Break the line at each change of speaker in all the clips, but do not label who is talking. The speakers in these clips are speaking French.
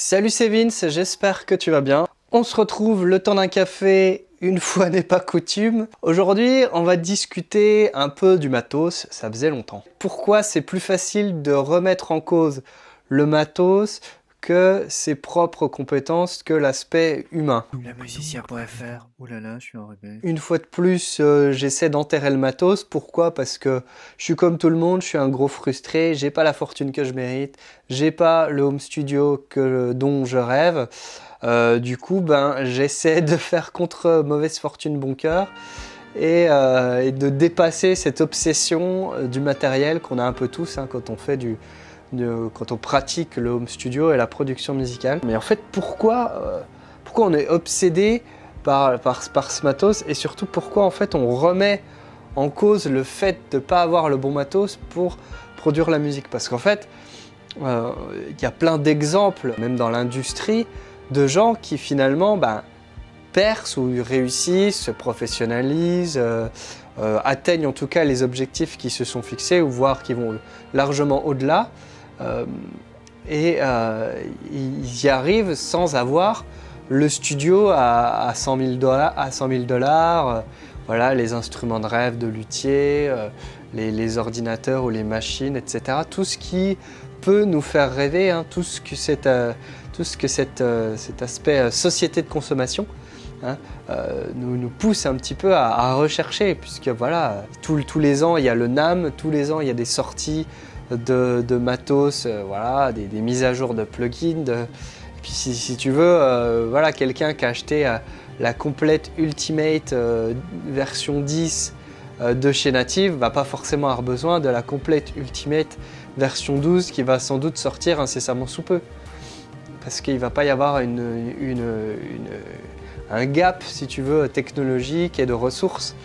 Salut, c'est Vince, j'espère que tu vas bien. On se retrouve le temps d'un café, une fois n'est pas coutume. Aujourd'hui, on va discuter un peu du matos, ça faisait longtemps. Pourquoi c'est plus facile de remettre en cause le matos que ses propres compétences, que l'aspect humain.
Lamusicien.fr, oulala, je suis en rébelle.
Une fois de plus, j'essaie d'enterrer le matos. Pourquoi? Parce que je suis comme tout le monde, je suis un gros frustré, j'ai pas la fortune que je mérite, j'ai pas le home studio dont je rêve. Du coup, j'essaie de faire contre mauvaise fortune bon cœur et de dépasser cette obsession du matériel qu'on a un peu tous quand on fait quand on pratique le home studio et la production musicale. Mais en fait, pourquoi on est obsédé par ce matos, et surtout pourquoi en fait on remet en cause le fait de ne pas avoir le bon matos pour produire la musique? Parce qu'en fait, il y a plein d'exemples, même dans l'industrie, de gens qui finalement percent ou réussissent, se professionnalisent, atteignent en tout cas les objectifs qu'ils se sont fixés, ou voire qui vont largement au-delà. Ils y arrivent sans avoir le studio à 100 000 $, voilà, les instruments de rêve de luthier, les ordinateurs ou les machines, etc. Tout ce qui peut nous faire rêver, tout ce que cet aspect société de consommation nous pousse un petit peu à rechercher, puisque voilà, tous les ans il y a le NAMM, tous les ans il y a des sorties de matos, voilà, des mises à jour de plugins. Et puis si tu veux, voilà, quelqu'un qui a acheté la complète Ultimate version 10 de chez Native va pas forcément avoir besoin de la complète Ultimate version 12 qui va sans doute sortir incessamment sous peu. Parce qu'il va pas y avoir un gap, si tu veux, technologique et de ressources.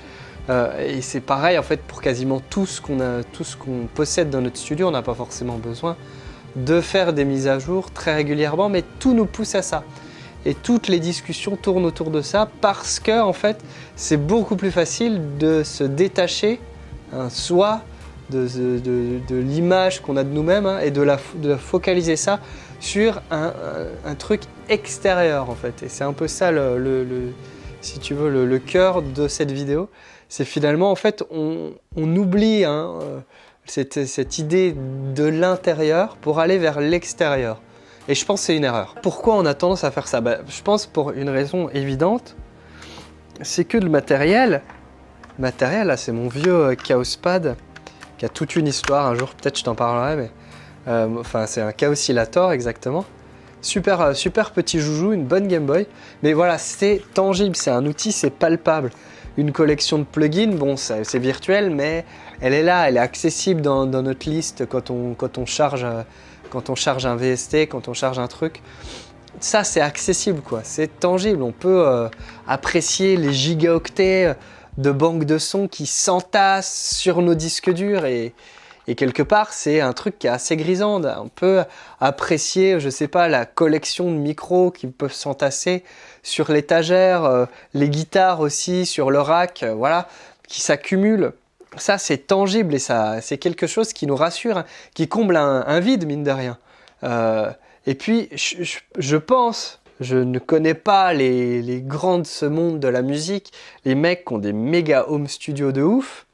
Et c'est pareil en fait pour quasiment tout ce qu'on possède dans notre studio. On n'a pas forcément besoin de faire des mises à jour très régulièrement, mais tout nous pousse à ça. Et toutes les discussions tournent autour de ça parce que en fait, c'est beaucoup plus facile de se détacher, soit de l'image qu'on a de nous-mêmes, et de la focaliser ça sur un truc extérieur en fait. Et c'est un peu ça si tu veux, le cœur de cette vidéo. C'est finalement en fait on oublie cette idée de l'intérieur pour aller vers l'extérieur. Et je pense que c'est une erreur. Pourquoi on a tendance à faire ça? Je pense pour une raison évidente, c'est que le matériel, là c'est mon vieux Chaos Pad qui a toute une histoire, un jour peut-être je t'en parlerai, mais enfin c'est un Chaosillator exactement. Super petit joujou, une bonne Game Boy, mais voilà, c'est tangible, c'est un outil, c'est palpable. Une collection de plugins, bon c'est virtuel, mais elle est là, elle est accessible dans notre liste quand on charge un VST, quand on charge un truc. Ça c'est accessible quoi, c'est tangible, on peut apprécier les gigaoctets de banques de sons qui s'entassent sur nos disques durs, et quelque part c'est un truc qui est assez grisant. On peut apprécier, je sais pas, la collection de micros qui peuvent s'entasser sur l'étagère, les guitares aussi sur le rack, voilà, qui s'accumulent. Ça c'est tangible et ça c'est quelque chose qui nous rassure, qui comble un vide mine de rien. Et puis je pense, je ne connais pas les grands de ce monde de la musique, les mecs qui ont des méga home studios de ouf,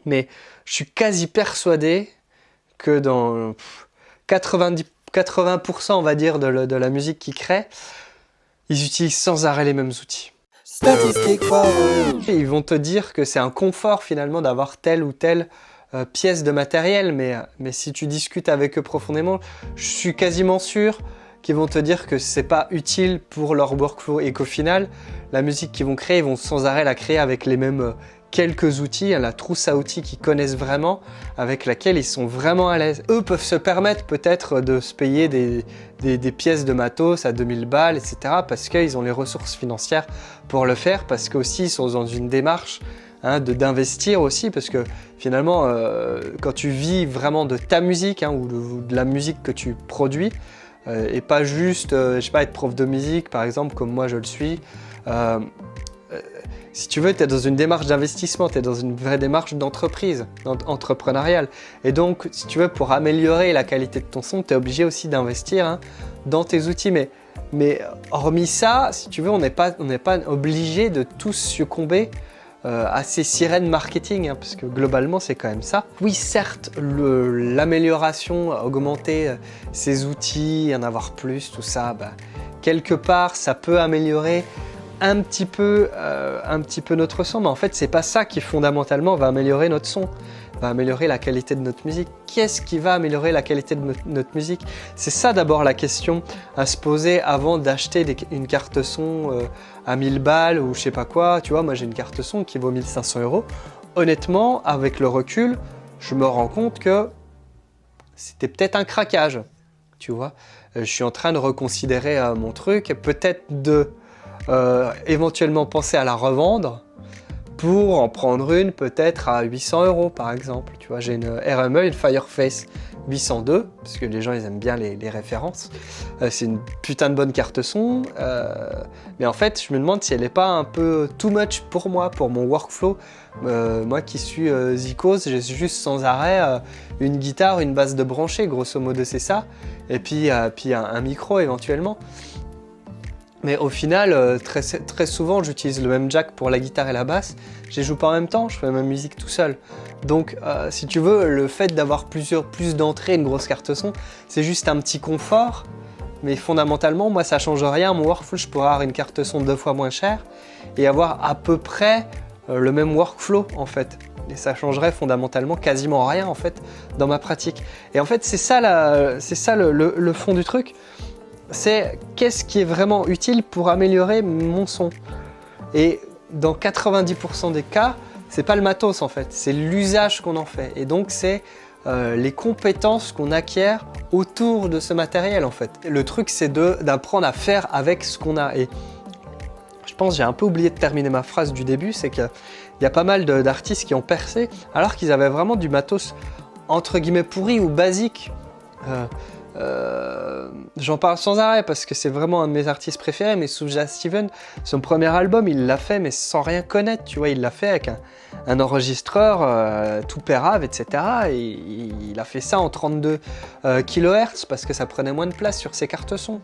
mais je suis quasi persuadé que dans 80% on va dire de la musique qu'ils créent, ils utilisent sans arrêt les mêmes outils. Et ils vont te dire que c'est un confort finalement d'avoir telle ou telle pièce de matériel, mais si tu discutes avec eux profondément, je suis quasiment sûr qu'ils vont te dire que c'est pas utile pour leur workflow, et qu'au final, la musique qu'ils vont créer, ils vont sans arrêt la créer avec les mêmes quelques outils, la trousse à outils qu'ils connaissent vraiment, avec laquelle ils sont vraiment à l'aise. Eux peuvent se permettre peut-être de se payer des pièces de matos à 2000 balles, etc. parce qu'ils ont les ressources financières pour le faire, parce qu'aussi ils sont dans une démarche d'investir aussi, parce que finalement, quand tu vis vraiment de ta musique ou de la musique que tu produis, et pas juste, je sais pas, être prof de musique par exemple, comme moi je le suis, si tu veux, tu es dans une démarche d'investissement, tu es dans une vraie démarche d'entreprise, entrepreneuriale. Et donc, si tu veux, pour améliorer la qualité de ton son, tu es obligé aussi d'investir hein, dans tes outils. Mais hormis ça, si tu veux, on n'est pas obligé de tous succomber à ces sirènes marketing, hein, parce que globalement, c'est quand même ça. Oui, certes, l'amélioration, augmenter ses outils, en avoir plus, tout ça, quelque part, ça peut améliorer un petit peu notre son, mais en fait, c'est pas ça qui fondamentalement va améliorer notre son, va améliorer la qualité de notre musique. Qu'est-ce qui va améliorer la qualité de notre musique? C'est ça d'abord la question à se poser avant d'acheter une carte son à 1000 balles ou je sais pas quoi. Tu vois, moi j'ai une carte son qui vaut 1500 €. Honnêtement, avec le recul, je me rends compte que c'était peut-être un craquage. Tu vois, je suis en train de reconsidérer mon truc, peut-être de éventuellement penser à la revendre pour en prendre une peut-être à 800 € par exemple. Tu vois, j'ai une RME, une Fireface 802, parce que les gens ils aiment bien les références. C'est une putain de bonne carte son, mais en fait je me demande si elle n'est pas un peu too much pour moi, pour mon workflow. Moi qui suis zikos, j'ai juste sans arrêt une guitare, une basse de branché, grosso modo c'est ça, et puis un micro éventuellement. Mais au final, très souvent, j'utilise le même jack pour la guitare et la basse. Je les joue pas en même temps, je fais ma musique tout seul. Donc, si tu veux, le fait d'avoir plus d'entrées, une grosse carte son, c'est juste un petit confort. Mais fondamentalement, moi, ça change rien. Mon workflow, je pourrais avoir une carte son 2 fois moins chère et avoir à peu près le même workflow, en fait. Et ça changerait fondamentalement quasiment rien, en fait, dans ma pratique. Et en fait, c'est ça le fond du truc. C'est qu'est-ce qui est vraiment utile pour améliorer mon son. Et dans 90% des cas, c'est pas le matos en fait, c'est l'usage qu'on en fait. Et donc c'est les compétences qu'on acquiert autour de ce matériel en fait. Le truc c'est d'apprendre à faire avec ce qu'on a. Et je pense j'ai un peu oublié de terminer ma phrase du début, c'est qu'il y a pas mal d'artistes qui ont percé alors qu'ils avaient vraiment du matos entre guillemets pourri ou basique. J'en parle sans arrêt parce que c'est vraiment un de mes artistes préférés, mais Souja Steven, son premier album, il l'a fait mais sans rien connaître, tu vois, il l'a fait avec un enregistreur tout pérave, etc. Et il a fait ça en 32 kHz parce que ça prenait moins de place sur ses cartes son.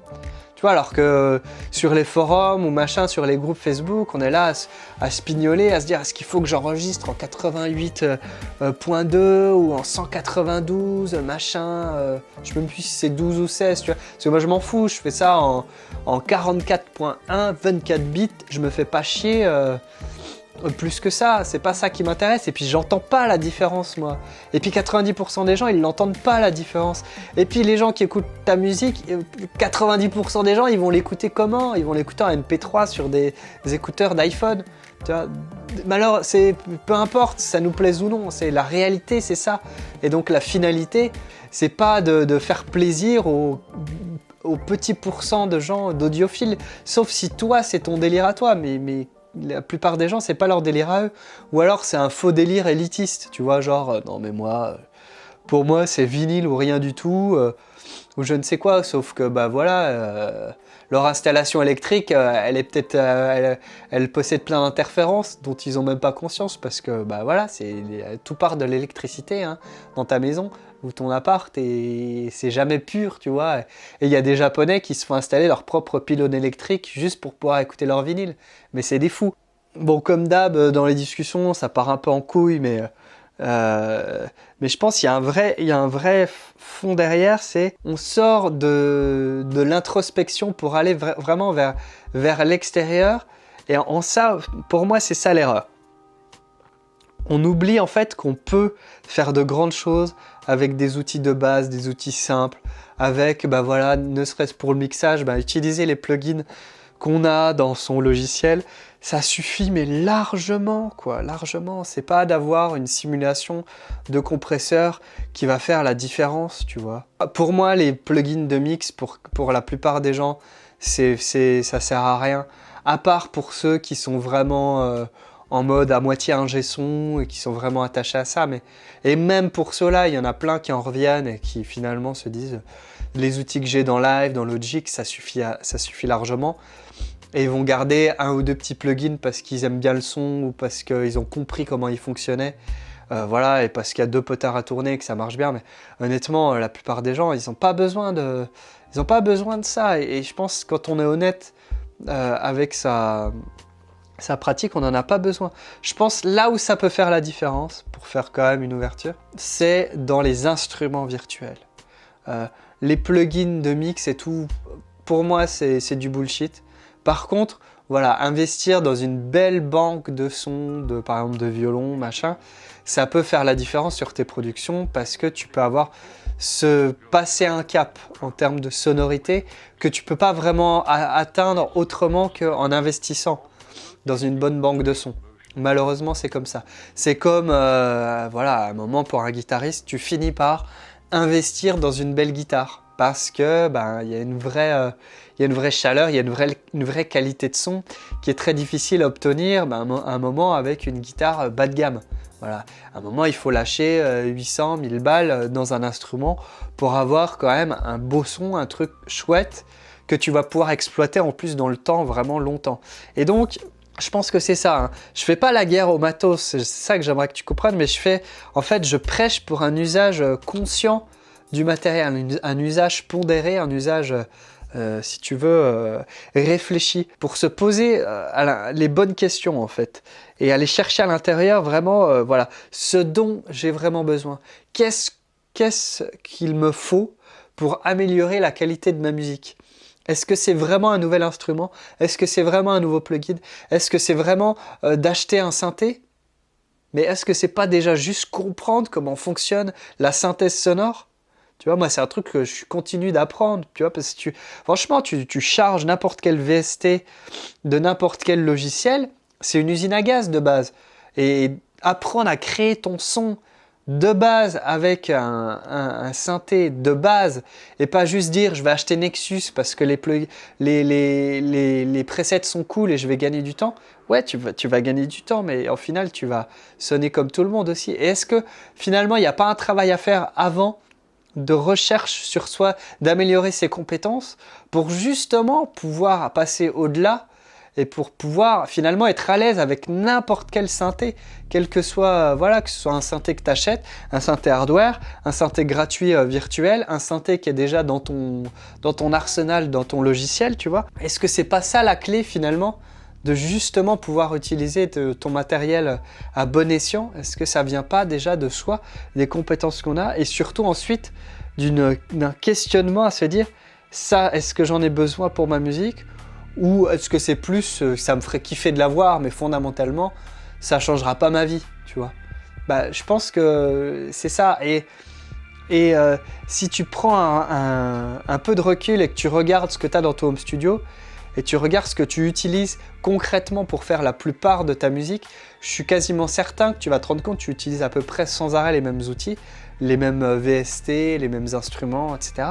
Tu vois, alors que sur les forums ou machin, sur les groupes Facebook, on est là à se pignoler, à se dire est-ce qu'il faut que j'enregistre en 88.2 ou en 192, machin. Je ne sais même plus si c'est 12 ou 16, tu vois. Parce que moi je m'en fous, je fais ça en 44.1, 24 bits, je me fais pas chier. Plus que ça, c'est pas ça qui m'intéresse, et puis j'entends pas la différence moi. Et puis 90% des gens ils n'entendent pas la différence. Et puis les gens qui écoutent ta musique, 90% des gens ils vont l'écouter comment? Ils vont l'écouter en MP3 sur des écouteurs d'iPhone. Tu vois, malheureusement, peu importe, ça nous plaise ou non, c'est la réalité, c'est ça. Et donc la finalité, c'est pas de faire plaisir aux petits pourcents de gens, d'audiophiles, sauf si toi c'est ton délire à toi, mais la plupart des gens, c'est pas leur délire à eux. Ou alors c'est un faux délire élitiste, tu vois, genre non mais moi, pour moi c'est vinyle ou rien du tout, ou je ne sais quoi, sauf que bah voilà, leur installation électrique, elle est peut-être, elle possède plein d'interférences dont ils ont même pas conscience parce que bah voilà, tout part de l'électricité hein, dans ta maison ou ton appart et c'est jamais pur, tu vois. Et il y a des Japonais qui se font installer leur propre pylône électrique juste pour pouvoir écouter leur vinyle. Mais c'est des fous. Bon, comme d'hab, dans les discussions, ça part un peu en couille, mais je pense qu'il y a un vrai fond derrière, c'est on sort de l'introspection pour aller vraiment vers l'extérieur. Et en ça, pour moi, c'est ça l'erreur. On oublie en fait qu'on peut faire de grandes choses avec des outils de base, des outils simples, avec, bah voilà, ne serait-ce pour le mixage, bah, utiliser les plugins qu'on a dans son logiciel, ça suffit, mais largement, quoi, largement. C'est pas d'avoir une simulation de compresseur qui va faire la différence, tu vois. Pour moi, les plugins de mix, pour la plupart des gens, ça sert à rien, à part pour ceux qui sont vraiment en mode à moitié ingé son et qui sont vraiment attachés à ça. Et même pour ceux-là, il y en a plein qui en reviennent et qui finalement se disent les outils que j'ai dans Live, dans Logic, ça suffit largement. et ils vont garder un ou deux petits plugins parce qu'ils aiment bien le son ou parce qu'ils ont compris comment il fonctionnait. Voilà, et parce qu'il y a deux potards à tourner et que ça marche bien. Mais honnêtement, la plupart des gens, ils n'ont pas besoin de ça. Et je pense que quand on est honnête avec sa pratique, on n'en a pas besoin. Je pense là où ça peut faire la différence, pour faire quand même une ouverture, c'est dans les instruments virtuels. Les plugins de mix et tout, pour moi, c'est du bullshit. Par contre, voilà, investir dans une belle banque de sons, par exemple de violon, machin, ça peut faire la différence sur tes productions parce que tu peux passer un cap en termes de sonorité que tu peux pas vraiment atteindre autrement qu'en investissant dans une bonne banque de sons. Malheureusement, c'est comme ça. C'est comme, voilà, à un moment pour un guitariste, tu finis par investir dans une belle guitare parce que il y a une vraie chaleur, il y a une vraie qualité de son qui est très difficile à obtenir à un moment avec une guitare bas de gamme. Voilà. À un moment, il faut lâcher 800, 1000 balles dans un instrument pour avoir quand même un beau son, un truc chouette que tu vas pouvoir exploiter en plus dans le temps, vraiment longtemps. Et donc, je pense que c'est ça. Hein. Je fais pas la guerre au matos, c'est ça que j'aimerais que tu comprennes, mais je prêche pour un usage conscient du matériel, un usage pondéré, un usage, si tu veux, réfléchi, pour se poser les bonnes questions en fait, et aller chercher à l'intérieur vraiment, voilà, ce dont j'ai vraiment besoin. Qu'est-ce qu'il me faut pour améliorer la qualité de ma musique ? Est-ce que c'est vraiment un nouvel instrument ? Est-ce que c'est vraiment un nouveau plugin ? Est-ce que c'est vraiment d'acheter un synthé ? Mais est-ce que c'est pas déjà juste comprendre comment fonctionne la synthèse sonore ? Tu vois, moi, c'est un truc que je continue d'apprendre, tu vois, parce que franchement, tu charges n'importe quel VST de n'importe quel logiciel, c'est une usine à gaz de base. Et apprendre à créer ton son de base avec un synthé de base et pas juste dire je vais acheter Nexus parce que les presets sont cool et je vais gagner du temps. Ouais, tu vas gagner du temps, mais au final, tu vas sonner comme tout le monde aussi. Et est-ce que finalement, il n'y a pas un travail à faire avant de recherche sur soi, d'améliorer ses compétences pour justement pouvoir passer au-delà et pour pouvoir finalement être à l'aise avec n'importe quel synthé, quel que soit, voilà, que ce soit un synthé que tu achètes, un synthé hardware, un synthé gratuit virtuel, un synthé qui est déjà dans ton arsenal, dans ton logiciel, tu vois. Est-ce que c'est pas ça la clé finalement de justement pouvoir utiliser ton matériel à bon escient? Est-ce que ça vient pas déjà de soi, des compétences qu'on a, et surtout ensuite d'un questionnement à se dire ça, est-ce que j'en ai besoin pour ma musique, ou est-ce que c'est plus ça me ferait kiffer de l'avoir, mais fondamentalement ça changera pas ma vie, tu vois. Je pense que c'est ça. Et si tu prends un peu de recul et que tu regardes ce que tu as dans ton home studio et tu regardes ce que tu utilises concrètement pour faire la plupart de ta musique, je suis quasiment certain que tu vas te rendre compte que tu utilises à peu près sans arrêt les mêmes outils, les mêmes VST, les mêmes instruments, etc.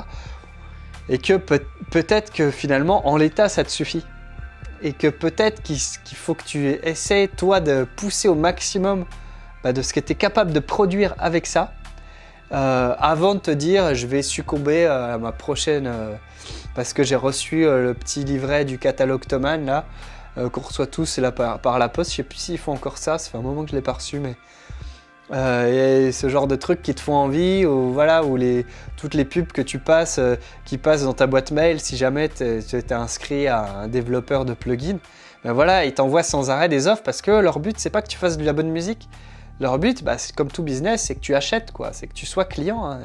Et que peut-être que finalement, en l'état, ça te suffit. Et que peut-être qu'il faut que tu essaies, toi, de pousser au maximum de ce que tu es capable de produire avec ça, avant de te dire je vais succomber à ma prochaine... parce que j'ai reçu le petit livret du catalogue Thomann, là, qu'on reçoit tous là, par la poste. Je sais plus s'ils font encore ça, ça fait un moment que je ne l'ai pas reçu, mais... et ce genre de trucs qui te font envie, ou voilà, ou toutes les pubs que tu passes, qui passent dans ta boîte mail, si jamais tu es inscrit à un développeur de plugins, voilà, ils t'envoient sans arrêt des offres parce que leur but, c'est pas que tu fasses de la bonne musique. Leur but, c'est comme tout business, c'est que tu achètes, quoi, c'est que tu sois client. Hein.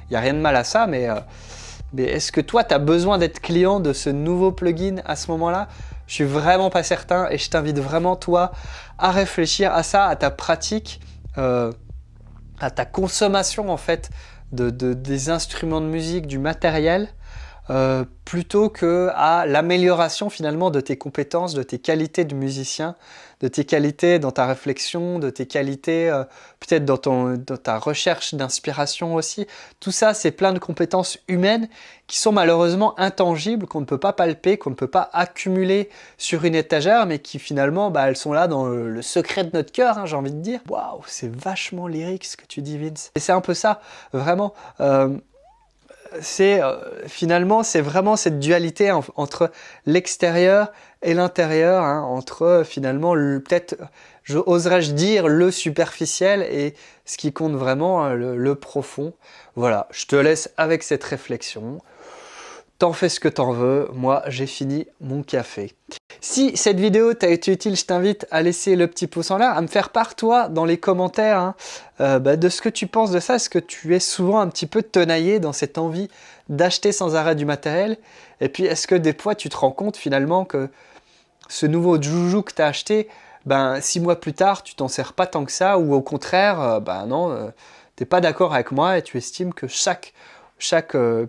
Il n'y a rien de mal à ça, mais est-ce que toi, tu as besoin d'être client de ce nouveau plugin à ce moment-là ? Je suis vraiment pas certain, et je t'invite vraiment, toi, à réfléchir à ça, à ta pratique, à ta consommation en fait des instruments de musique, du matériel, plutôt que à l'amélioration finalement de tes compétences, de tes qualités de musicien, de tes qualités dans ta réflexion, de tes qualités peut-être dans ta recherche d'inspiration aussi. Tout ça, c'est plein de compétences humaines qui sont malheureusement intangibles, qu'on ne peut pas palper, qu'on ne peut pas accumuler sur une étagère, mais qui finalement, elles sont là dans le secret de notre cœur, hein, j'ai envie de dire. Waouh, c'est vachement lyrique ce que tu dis, Vince. Et c'est un peu ça, vraiment. finalement, c'est vraiment cette dualité entre l'extérieur et l'intérieur, hein, entre finalement, peut-être, oserais-je dire, le superficiel et ce qui compte vraiment, le profond. Voilà, je te laisse avec cette réflexion. T'en fais ce que t'en veux, moi j'ai fini mon café. Si cette vidéo t'a été utile, je t'invite à laisser le petit pouce en l'air, à me faire part toi dans les commentaires hein, de ce que tu penses de ça. Est-ce que tu es souvent un petit peu tenaillé dans cette envie d'acheter sans arrêt du matériel? Et puis est-ce que des fois tu te rends compte finalement que ce nouveau joujou que tu as acheté, 6 mois plus tard tu t'en sers pas tant que ça, ou au contraire, non, t'es pas d'accord avec moi et tu estimes que chaque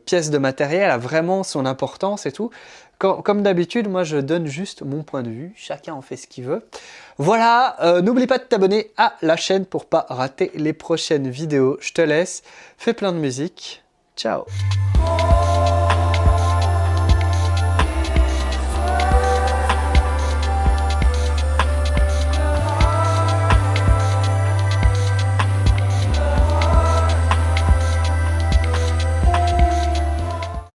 pièce de matériel a vraiment son importance et tout. Comme d'habitude, moi je donne juste mon point de vue, chacun en fait ce qu'il veut. Voilà, n'oublie pas de t'abonner à la chaîne pour pas rater les prochaines vidéos. Je te laisse, fais plein de musique, ciao.